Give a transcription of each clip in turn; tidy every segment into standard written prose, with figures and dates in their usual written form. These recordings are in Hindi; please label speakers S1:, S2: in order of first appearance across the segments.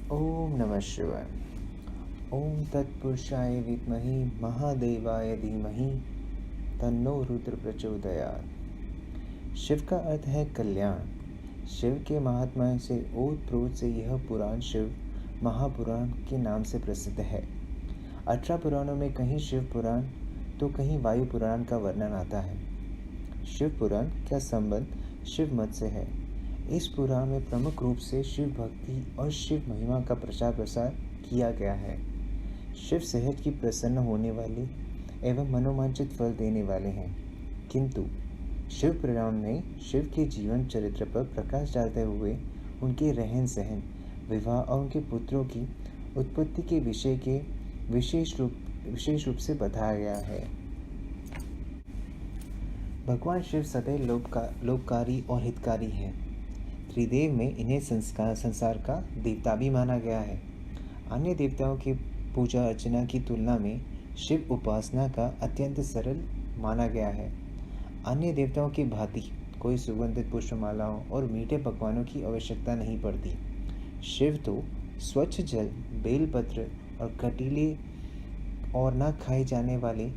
S1: ओम नमः शिवाय। ओम तत्पुरुषाय विद्महे महादेवाय धीमहि तन्नो रुद्र प्रचोदयात्। शिव का अर्थ है कल्याण। शिव के महात्म्य से ओतप्रोत से यह पुराण शिव महापुराण के नाम से प्रसिद्ध है। 18 पुराणों में कहीं शिव पुराण तो कहीं वायु पुराण का वर्णन आता है। शिव पुराण का संबंध शिव मत से है। इस पुराण में प्रमुख रूप से शिव भक्ति और शिव महिमा का प्रचार प्रसार किया गया है। शिव सहज की प्रसन्न होने वाले एवं मनोवांछित फल देने वाले हैं, किंतु शिव पुराण में शिव के जीवन चरित्र पर प्रकाश डालते हुए उनके रहन सहन, विवाह और उनके पुत्रों की उत्पत्ति के विषय के विशेष रूप से बताया गया है। भगवान शिव सदैव लोककारी और हितकारी हैं। त्रिदेव में इन्हें संसार का देवता भी माना गया है। अन्य देवताओं की पूजा अर्चना की तुलना में शिव उपासना का अत्यंत सरल माना गया है। अन्य देवताओं की भांति कोई सुगंधित पुष्पमालाओं और मीठे पकवानों की आवश्यकता नहीं पड़ती। शिव तो स्वच्छ जल, बेलपत्र और कटीले और न खाए जाने वाले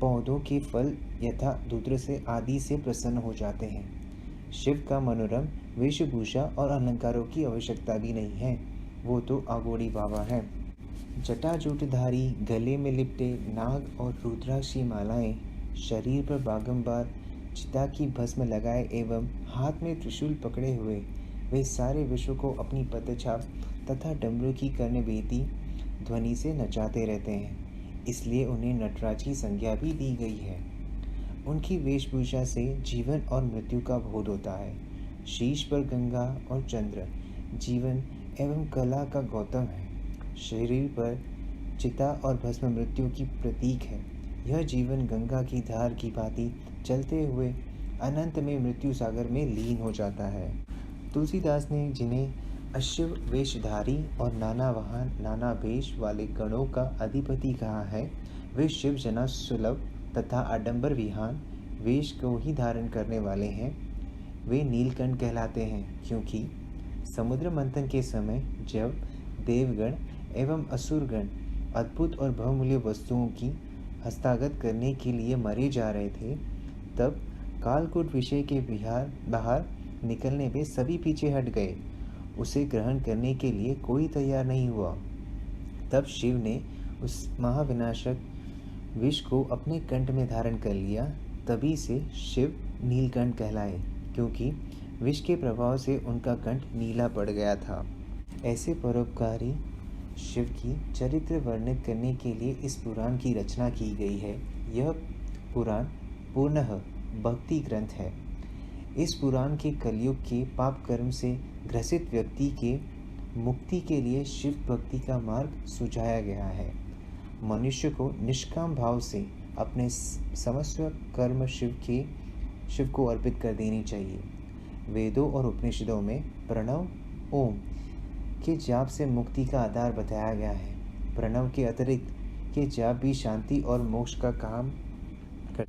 S1: पौधों के फल यथा दूत्र से आदि से प्रसन्न हो जाते हैं। शिव का मनोरम वेशभूषा और अलंकारों की आवश्यकता भी नहीं है, वो तो आगोड़ी बाबा है। जटाजूटधारी, गले में लिपटे नाग और रुद्राक्षी मालाएं, शरीर पर बारंबार चिता की भस्म लगाए एवं हाथ में त्रिशूल पकड़े हुए वे सारे विश्व को अपनी पदछाप तथा डमरू की कर्ण बेती ध्वनि से नचाते रहते हैं। इसलिए उन्हें नटराज की संज्ञा भी दी गई है। उनकी वेशभूषा से जीवन और मृत्यु का बोध होता है। शीश पर गंगा और चंद्र जीवन एवं कला का गौतम है। शरीर पर चिता और भस्म मृत्यु की प्रतीक है। यह जीवन गंगा की धार की भांति चलते हुए अनंत में मृत्यु सागर में लीन हो जाता है। तुलसीदास ने जिन्हें अशिव वेशधारी और नाना वाहन नाना वेश वाले गणों का अधिपति कहा है, वे शिव जना सुलभ तथा आडंबर विहान वेश को ही धारण करने वाले हैं। वे नीलकंठ कहलाते हैं, क्योंकि समुद्र मंथन के समय जब देवगण एवं असुरगण अद्भुत और बहुमूल्य वस्तुओं की हस्तगत करने के लिए मरे जा रहे थे, तब कालकूट विषय के बाहर निकलने पे सभी पीछे हट गए। उसे ग्रहण करने के लिए कोई तैयार नहीं हुआ। तब शिव ने उस महाविनाशक विष को अपने कंठ में धारण कर लिया। तभी से शिव नीलकंठ कहलाए, क्योंकि विष के प्रभाव से उनका कंठ नीला पड़ गया था। ऐसे परोपकारी शिव की चरित्र वर्णित करने के लिए इस पुराण की रचना की गई है। यह पुराण पूर्णतः भक्ति ग्रंथ है। इस पुराण के कलयुग के पाप कर्म से ग्रसित व्यक्ति के मुक्ति के लिए शिव भक्ति का मार्ग सुझाया गया है। मनुष्य को निष्काम भाव से अपने समस्त कर्म शिव को अर्पित कर देनी चाहिए। वेदों और उपनिषदों में प्रणव ओम के जाप से मुक्ति का आधार बताया गया है। प्रणव के अतिरिक्त के जाप भी शांति और मोक्ष का काम कर।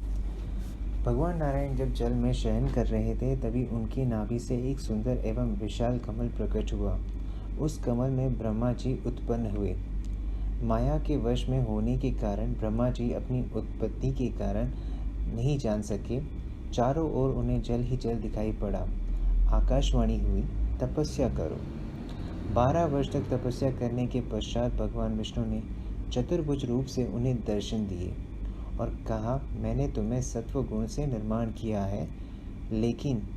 S1: भगवान नारायण जब जल में शयन कर रहे थे, तभी उनकी नाभि से एक सुंदर एवं विशाल कमल प्रकट हुआ। उस कमल में ब्रह्मा जी उत्पन्न हुए। माया के वश में होने के कारण ब्रह्मा जी अपनी उत्पत्ति के कारण नहीं जान सके। चारों ओर उन्हें जल ही जल दिखाई पड़ा। आकाशवाणी हुई, तपस्या करो। 12 वर्ष तक तपस्या करने के पश्चात भगवान विष्णु ने चतुर्भुज रूप से उन्हें दर्शन दिए और कहा, मैंने तुम्हें सत्व गुण से निर्माण किया है। लेकिन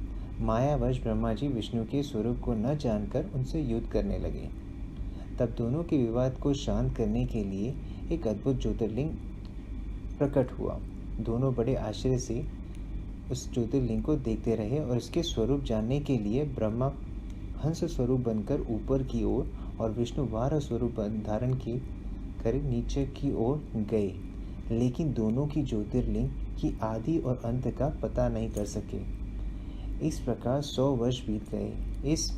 S1: मायावश ब्रह्मा जी विष्णु के स्वरूप को न जानकर उनसे युद्ध करने लगे। तब दोनों के विवाद को शांत करने के लिए एक अद्भुत ज्योतिर्लिंग प्रकट हुआ। दोनों बड़े आश्चर्य से उस ज्योतिर्लिंग को देखते रहे और इसके स्वरूप जानने के लिए ब्रह्मा हंस स्वरूप बनकर ऊपर की ओर और विष्णु वाराह स्वरूप धारण की कर नीचे की ओर गए, लेकिन दोनों की ज्योतिर्लिंग की आदि और अंत का पता नहीं कर सके। इस प्रकार 100 वर्ष बीत गए। इस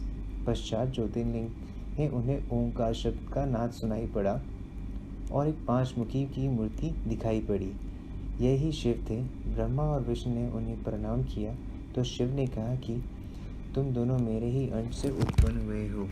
S1: पश्चात ज्योतिर्लिंग ने उन्हें ओंकार शब्द का नाद सुनाई पड़ा और एक 5 मुखी की मूर्ति दिखाई पड़ी। यही शिव थे। ब्रह्मा और विष्णु ने उन्हें प्रणाम किया तो शिव ने कहा कि तुम दोनों मेरे ही अंश से उत्पन्न हुए हो।